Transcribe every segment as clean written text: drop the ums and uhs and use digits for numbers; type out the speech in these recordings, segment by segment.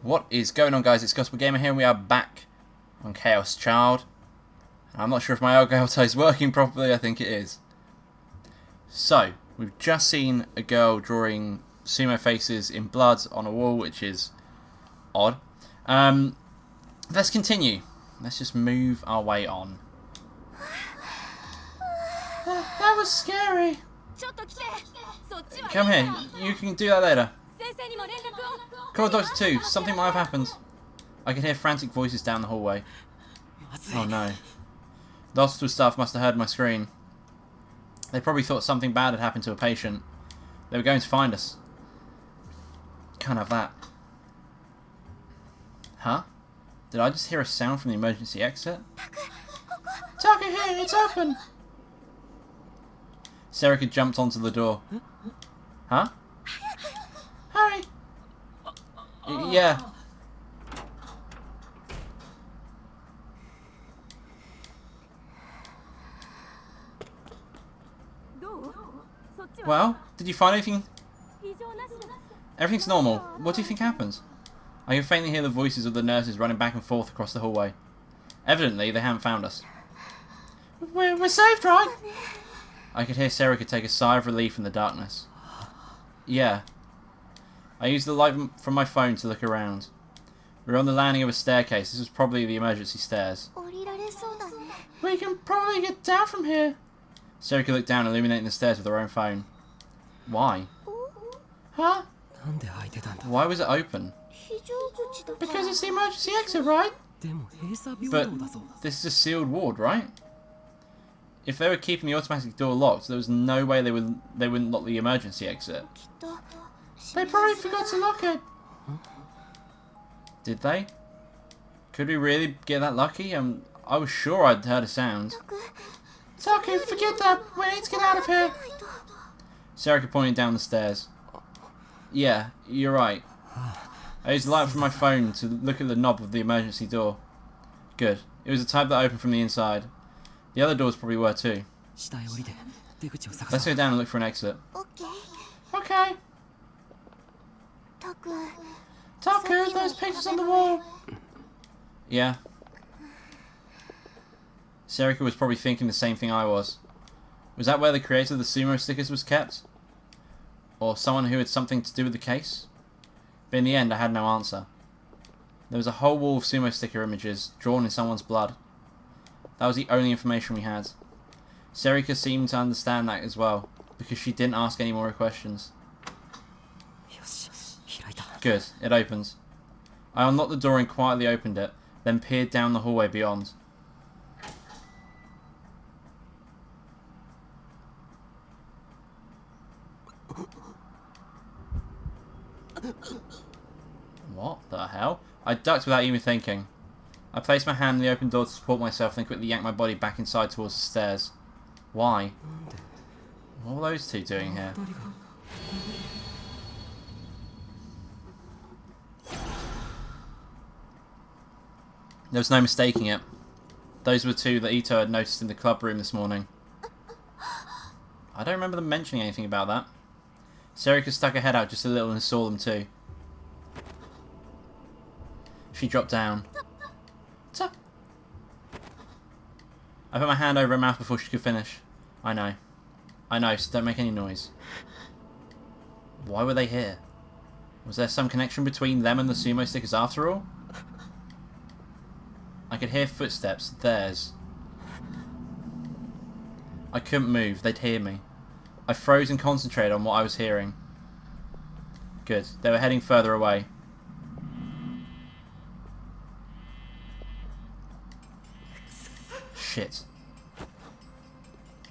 What is going on, guys? It's Gospel Gamer here, and we are back on Chaos Child. I'm not sure if my Elgato is working properly. I think it is. So, we've just seen a girl drawing sumo faces in blood on a wall, which is odd. Let's continue. Let's just move our way on. That was scary. Come here. You can do that later. Call Doctor 2. Something might have happened. I can hear frantic voices down the hallway. Oh no. The hospital staff must have heard my scream. They probably thought something bad had happened to a patient. They were going to find us. Can't have that. Huh? Did I just hear a sound from the emergency exit? Taku here, it's open! Serika jumped onto the door. Huh? Hurry! Yeah. Well, did you find anything? Everything's normal. What do you think happened? I can faintly hear the voices of the nurses running back and forth across the hallway. Evidently, they haven't found us. We're saved, right? I could hear Serika take a sigh of relief in the darkness. Yeah. I used the light from my phone to look around. We were on the landing of a staircase. This was probably the emergency stairs. We can probably get down from here. Serika looked down, illuminating the stairs with her own phone. Why? Huh? Why was it open? Because it's the emergency exit, right? But this is a sealed ward, right? If they were keeping the automatic door locked, there was no way they wouldn't lock the emergency exit. They probably forgot to lock it. Did they? Could we really get that lucky? I was sure I'd heard a sound. Taku, forget that. We need to get out of here. Serika pointed down the stairs. Yeah, you're right. I used the light from my phone to look at the knob of the emergency door. Good. It was the type that opened from the inside. The other doors probably were too. Let's go down and look for an exit. Okay. Taku, those pictures on the wall. Yeah. Serika was probably thinking the same thing I was. Was that where the creator of the sumo stickers was kept? Or someone who had something to do with the case? But in the end, I had no answer. There was a whole wall of sumo sticker images drawn in someone's blood. That was the only information we had. Serika seemed to understand that as well, because she didn't ask any more questions. Good, it opens. I unlocked the door and quietly opened it, then peered down the hallway beyond. What the hell? I ducked without even thinking. I placed my hand on the open door to support myself, then quickly yanked my body back inside towards the stairs. Why? What were those two doing here? There was no mistaking it. Those were two that Ito had noticed in the club room this morning. I don't remember them mentioning anything about that. Serika stuck her head out just a little and saw them too. She dropped down. I put my hand over her mouth before she could finish. I know, so don't make any noise. Why were they here? Was there some connection between them and the sumo stickers after all? I could hear footsteps, theirs. I couldn't move, they'd hear me. I froze and concentrated on what I was hearing. Good, they were heading further away. Shit.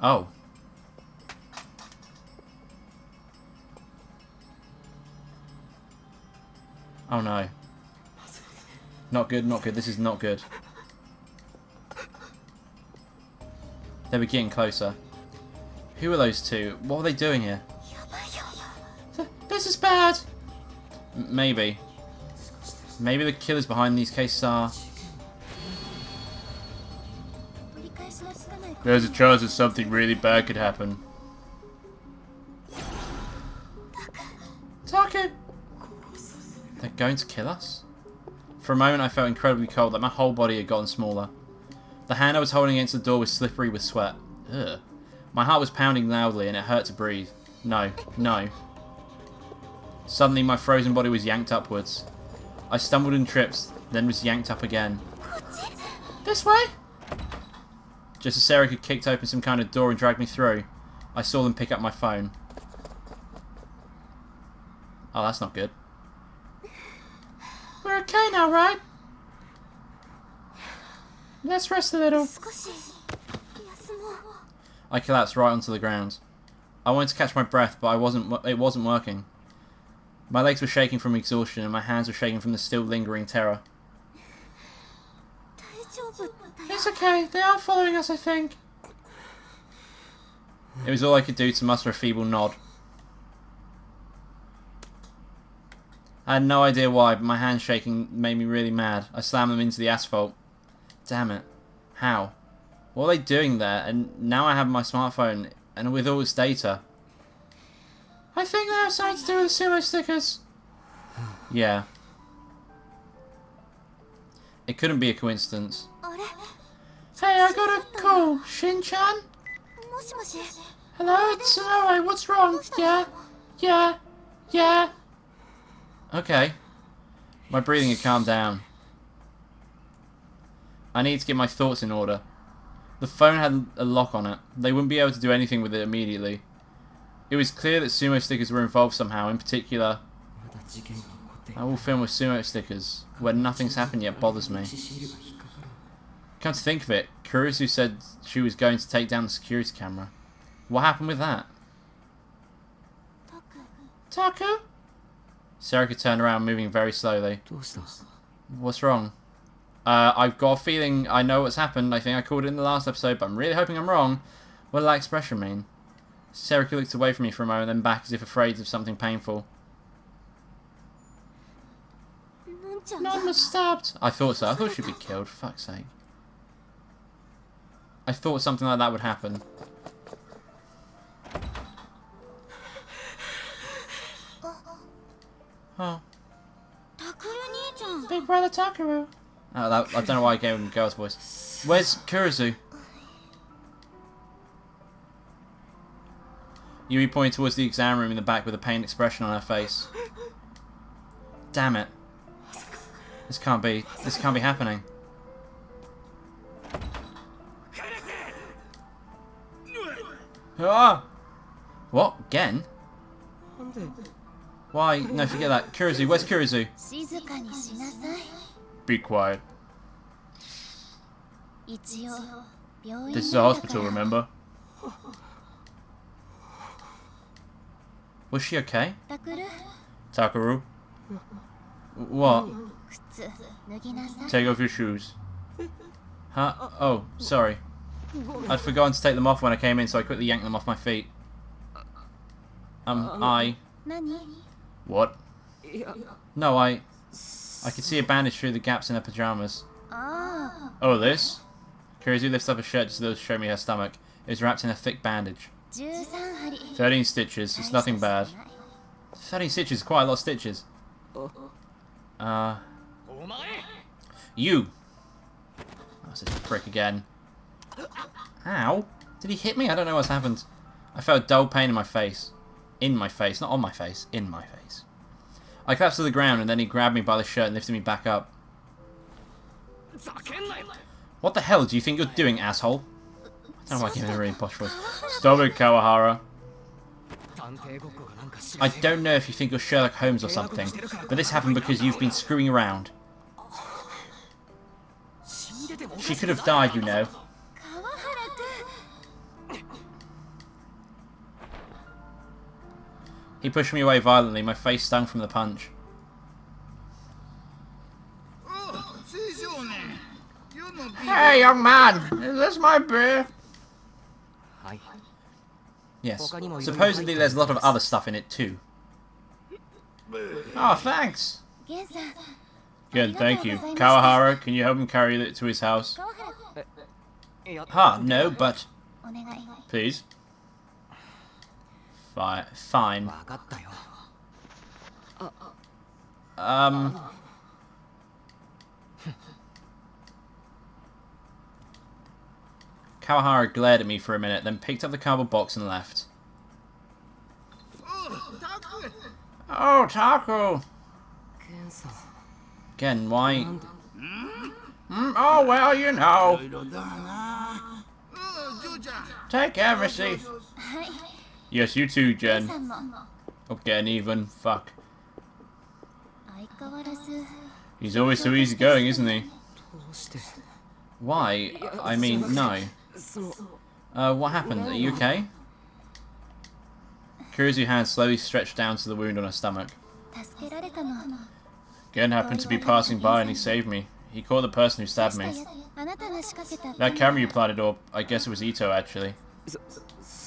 Oh. Oh no. Not good, not good. This is not good. They were getting closer. Who are those two? What were they doing here? This is bad! Maybe. Maybe the killers behind these cases are... There's a chance that something really bad could happen. Taku! They're going to kill us? For a moment I felt incredibly cold, like my whole body had gotten smaller. The hand I was holding against the door was slippery with sweat. Ugh. My heart was pounding loudly and it hurt to breathe. No, no. Suddenly my frozen body was yanked upwards. I stumbled and tripped, then was yanked up again. This way? Just as Sarah had kicked open some kind of door and dragged me through, I saw them pick up my phone. Oh, that's not good. We're okay now, right? Let's rest a little. I collapsed right onto the ground. I wanted to catch my breath, but it wasn't working. My legs were shaking from exhaustion and my hands were shaking from the still lingering terror. It's okay, they are following us, I think. It was all I could do to muster a feeble nod. I had no idea why, but my hands shaking made me really mad. I slammed them into the asphalt. Damn it. How? What are they doing there? And now I have my smartphone, and with all its data. I think they have something to do with the sumo stickers. Yeah. It couldn't be a coincidence. Hey, I got a call. Shin-chan? Hello, it's Nono. What's wrong? Yeah. Okay. My breathing had calmed down. I need to get my thoughts in order. The phone had a lock on it. They wouldn't be able to do anything with it immediately. It was clear that sumo stickers were involved somehow. In particular, that whole film with sumo stickers, where nothing's happened yet, bothers me. Come to think of it, Kurisu said she was going to take down the security camera. What happened with that? Taku? Sarah could turn around, moving very slowly. What's wrong? I've got a feeling I know what's happened. I think I called it in the last episode, but I'm really hoping I'm wrong. What did that expression mean? Sarah looked away from me for a moment, then back as if afraid of something painful. Non was stabbed. I thought so. I thought she'd be killed, for fuck's sake. I thought something like that would happen. Oh. Big brother Takuru. Oh, I don't know why I gave him a girl's voice. Where's Kurisu? Yui pointed towards the exam room in the back with a pained expression on her face. Damn it. This can't be happening. Ah! What? Again? Why? No, forget that. Kurisu, where's Kurisu? Be quiet. This is a hospital, remember? Was she okay? Takuru? What? Take off your shoes. Huh? Oh, sorry. I'd forgotten to take them off when I came in, so I quickly yanked them off my feet. What? No, I could see a bandage through the gaps in her pajamas. Oh, this? Kurisu lifts up her shirt just to show me her stomach. It was wrapped in a thick bandage. 13 stitches. It's nothing bad. 13 stitches is quite a lot of stitches. You! Oh, it's this prick again. Ow! Did he hit me? I don't know what's happened. I felt a dull pain in my face. In my face. Not on my face. In my face. I collapsed to the ground and then he grabbed me by the shirt and lifted me back up. What the hell do you think you're doing, asshole? I don't know why I gave him a really posh voice. Stop it, Kawahara. I don't know if you think you're Sherlock Holmes or something, but this happened because you've been screwing around. She could have died, you know. He pushed me away violently, my face stung from the punch. Hey, young man! Is this my beer? Yes. Supposedly there's a lot of other stuff in it too. Oh, thanks! Good, thank you. Kawahara, can you help him carry it to his house? No, but... Please? Fine. Kawahara glared at me for a minute, then picked up the cardboard box and left. Oh, Taku! Again, why? Oh, well, you know. Take care, Missy. Yes, you too, Jen. Oh, getting even. Fuck. He's always so easygoing, isn't he? Why? I mean, no. What happened? Are you okay? Kuruzu's hand slowly stretched down to the wound on her stomach. Gen happened to be passing by and he saved me. He caught the person who stabbed me. That camera you planted, or I guess it was Ito actually.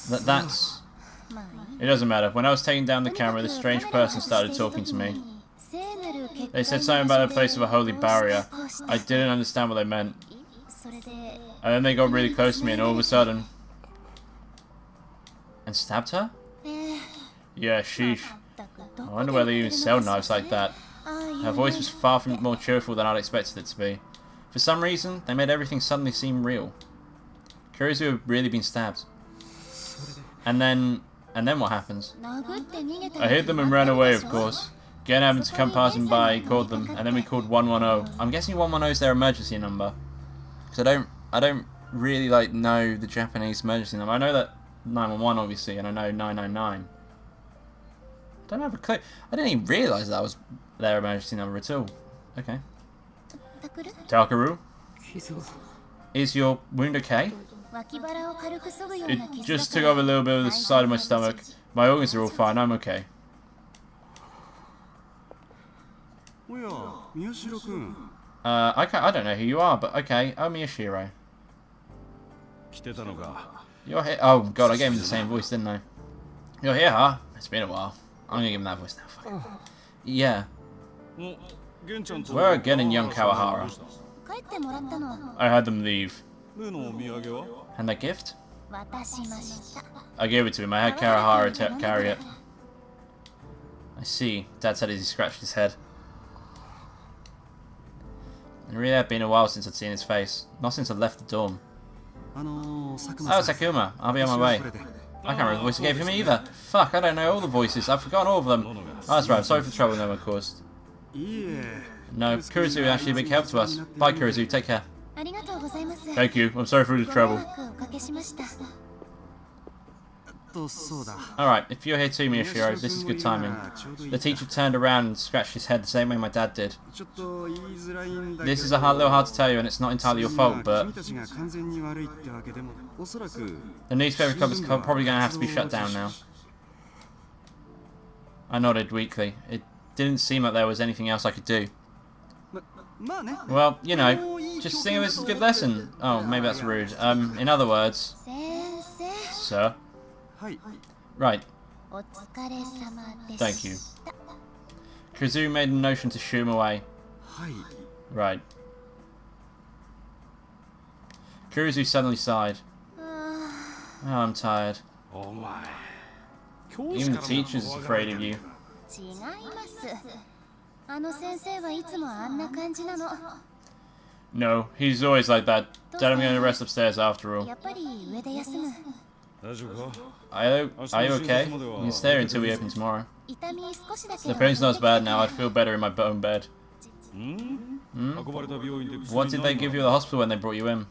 That's... It doesn't matter. When I was taking down the camera, this strange person started talking to me. They said something about a place of a holy barrier. I didn't understand what they meant. And then they got really close to me and all of a sudden... And stabbed her? Yeah, sheesh. I wonder whether they even sell knives like that. Her voice was far from more cheerful than I'd expected it to be. For some reason, they made everything suddenly seem real. Kuruzu had really been stabbed. And then what happens? I hit them and ran away, of course. Gen happened to come passing by, called them, and then we called 110. I'm guessing 110 is their emergency number. Because I don't really know the Japanese emergency number. I know that 911 obviously, and I know 999. Don't have a clue. I didn't even realise that was their emergency number at all. Okay. Takuru? Is your wound okay? It just took off a little bit of the side of my stomach. My organs are all fine. I'm okay. I don't know who you are, but okay. Oh, Miyashiro. You're here. Oh god, I gave him the same voice, didn't I? You're here, huh? It's been a while. I'm gonna give him that voice now. Fuck it. Yeah. Where are Gen and young Kawahara? I had them leave. And that gift? I gave it to him. I had Kawahara carry it. I see. Dad said as he scratched his head. It really had been a while since I'd seen his face. Not since I left the dorm. Oh, Sakuma. I'll be on my way. I can't remember the voice I gave him either. Fuck, I don't know all the voices. I've forgotten all of them. Oh, that's right. Sorry for troubling them, of course. No, Kuruzu is actually a big help to us. Bye, Kuruzu. Take care. Thank you. I'm sorry for the trouble. Alright, if you're here too, Miyashiro, this is good timing. The teacher turned around and scratched his head the same way my dad did. This is a little hard to tell you, and it's not entirely your fault, but... The newspaper club is probably going to have to be shut down now. I nodded weakly. It didn't seem like there was anything else I could do. Well, you know, just think of this as a good lesson. Oh, maybe that's rude. In other words... Sir? Right. Thank you. Kuruzu made a notion to shoo him away. Right. Kuruzu suddenly sighed. Oh, I'm tired. Even the teacher's afraid of you. No, he's always like that. Dad, I'm going to rest upstairs after all. Are you okay? You can stay here until we open tomorrow. The pain's not as bad now. I'd feel better in my own bed. What did they give you at the hospital when they brought you in?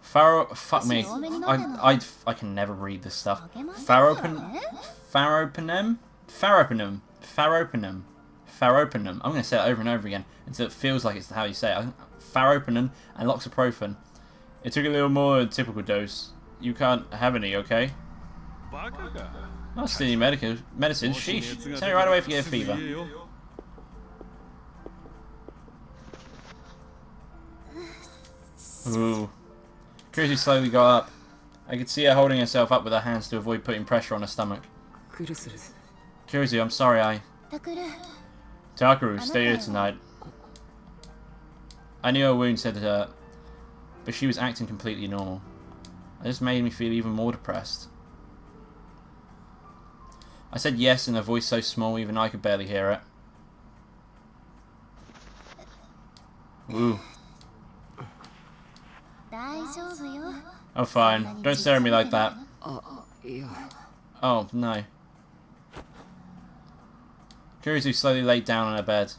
Fuck me. I can never read this stuff. Pharopenem? I'm going to say it over and over again until it feels like it's how you say it. Pharopenem and loxaprofen. It took a little more than a typical dose. You can't have any, okay? Oh, still need medicine. Sheesh. Tell me right away if you get a fever. Ooh. Kuruzu slowly got up. I could see her holding herself up with her hands to avoid putting pressure on her stomach. Kuruzu, I'm sorry, Takuru, stay here tonight. I knew her wound said it hurt, but she was acting completely normal. It just made me feel even more depressed. I said yes in a voice so small even I could barely hear it. Ooh. I'm fine. Don't stare at me like that. Oh, no. Kurisu slowly laid down on her bed.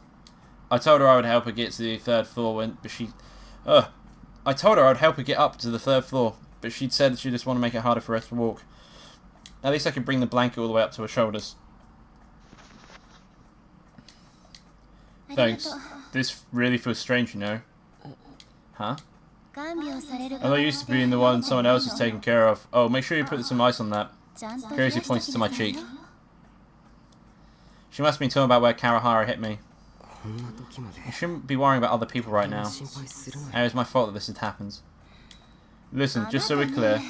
I told her I would help her get to the 3rd floor I told her I would help her get up to the 3rd floor, but she'd said she just wanted to make it harder for us to walk. At least I could bring the blanket all the way up to her shoulders. Thanks. This really feels strange, you know. Huh? I'm not used to being the one someone else is taking care of. Oh, make sure you put some ice on that. Kurisu pointed to my cheek. She must have been talking about where Karahara hit me. You shouldn't be worrying about other people right now. And it was my fault that this had happened. Listen, just so we're clear.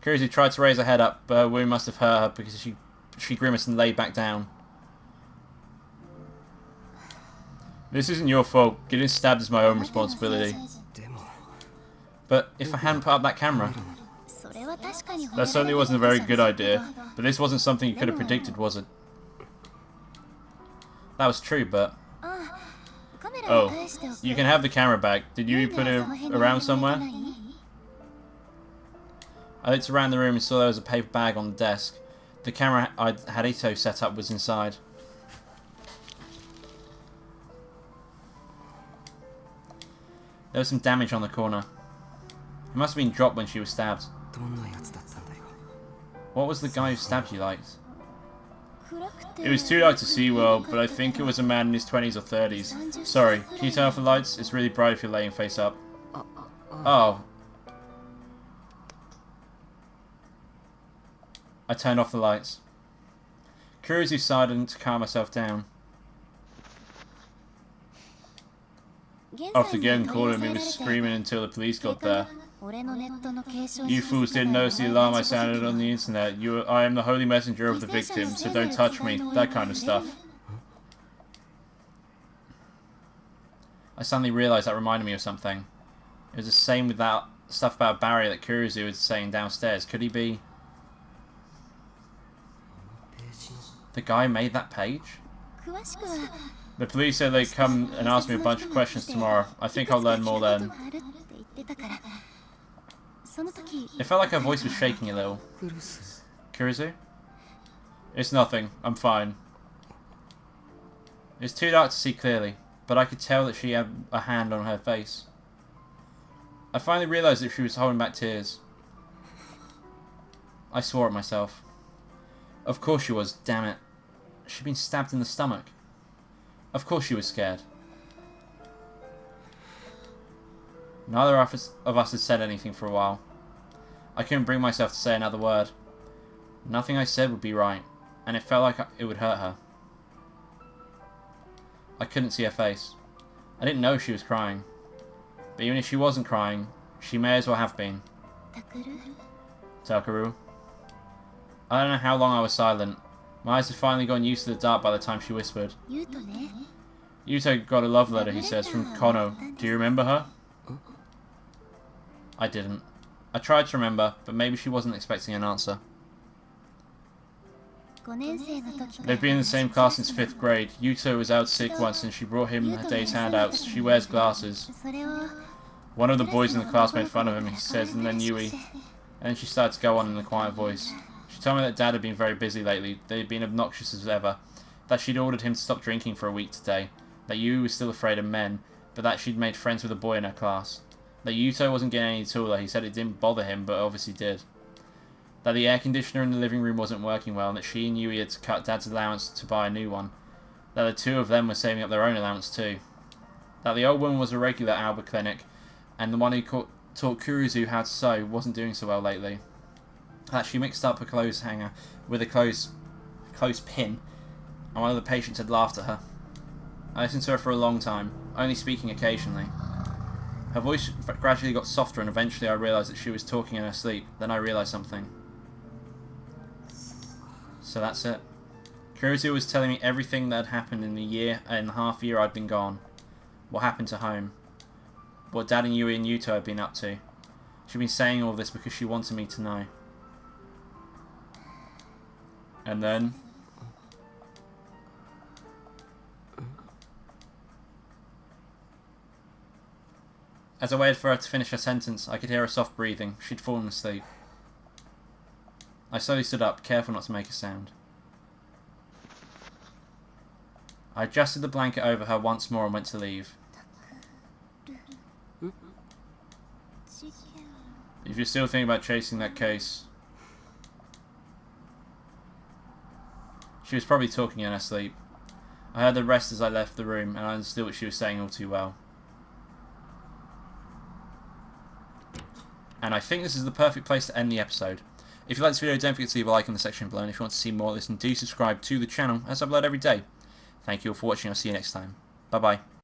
Kurisu tried to raise her head up, but her wound must have hurt her because she grimaced and laid back down. This isn't your fault. Getting stabbed is my own responsibility. But if I hadn't put up that camera... That certainly wasn't a very good idea, but this wasn't something you could have predicted, was it? That was true, but... Oh, you can have the camera back. Did you put it around somewhere? I looked around the room and saw there was a paper bag on the desk. The camera I had Ito set up was inside. There was some damage on the corner. It must have been dropped when she was stabbed. What was the guy who stabbed you like? It was too dark to see well, but I think it was a man in his 20s or 30s. Sorry, can you turn off the lights? It's really bright if you're laying face up. Oh. I turned off the lights. Kurisu sighed to calm myself down. After getting called him, he was screaming until the police got there. You fools didn't notice the alarm I sounded on the internet. I am the holy messenger of the victim, so don't touch me. That kind of stuff. I suddenly realised that reminded me of something. It was the same with that stuff about Barry that Kurisu was saying downstairs. Could he be... the guy who made that page? The police said they'd come and ask me a bunch of questions tomorrow. I think I'll learn more then. It felt like her voice was shaking a little. Kurisu? It's nothing. I'm fine. It's too dark to see clearly, but I could tell that she had a hand on her face. I finally realised that she was holding back tears. I swore at myself. Of course she was, damn it. She'd been stabbed in the stomach. Of course she was scared. Neither of us had said anything for a while. I couldn't bring myself to say another word. Nothing I said would be right, and it felt like it would hurt her. I couldn't see her face. I didn't know she was crying. But even if she wasn't crying, she may as well have been. Takuru. I don't know how long I was silent. My eyes had finally gotten used to the dark by the time she whispered. Yuto got a love letter, he says, from Kono. Do you remember her? I didn't. I tried to remember, but maybe she wasn't expecting an answer. They've been in the same class since 5th grade. Yuto was out sick once and she brought him her day's handouts. She wears glasses. One of the boys in the class made fun of him, he says, and then Yui. And then she started to go on in a quiet voice. She told me that Dad had been very busy lately. They had been obnoxious as ever. That she'd ordered him to stop drinking for a week today. That Yui was still afraid of men, but that she'd made friends with a boy in her class. That Yuto wasn't getting any taller. He said it didn't bother him, but obviously did. That the air conditioner in the living room wasn't working well, and that she and Yui had to cut Dad's allowance to buy a new one. That the two of them were saving up their own allowance too. That the old woman was a regular at Albert Clinic, and the one who taught Kurisu how to sew wasn't doing so well lately. That she mixed up a clothes hanger with a clothes pin, and one of the patients had laughed at her. I listened to her for a long time, only speaking occasionally. Her voice gradually got softer, and eventually I realised that she was talking in her sleep. Then I realised something. So that's it. Kurisu was telling me everything that had happened in the year and a half year I'd been gone. What happened to home. What Dad and Yui and Yuto had been up to. She'd been saying all this because she wanted me to know. And then... As I waited for her to finish her sentence, I could hear her soft breathing. She'd fallen asleep. I slowly stood up, careful not to make a sound. I adjusted the blanket over her once more and went to leave. If you're still thinking about chasing that case... She was probably talking in her sleep. I heard the rest as I left the room, and I understood what she was saying all too well. And I think this is the perfect place to end the episode. If you like this video, don't forget to leave a like in the section below, and if you want to see more of this, then do subscribe to the channel, as I upload every day. Thank you all for watching, I'll see you next time. Bye bye.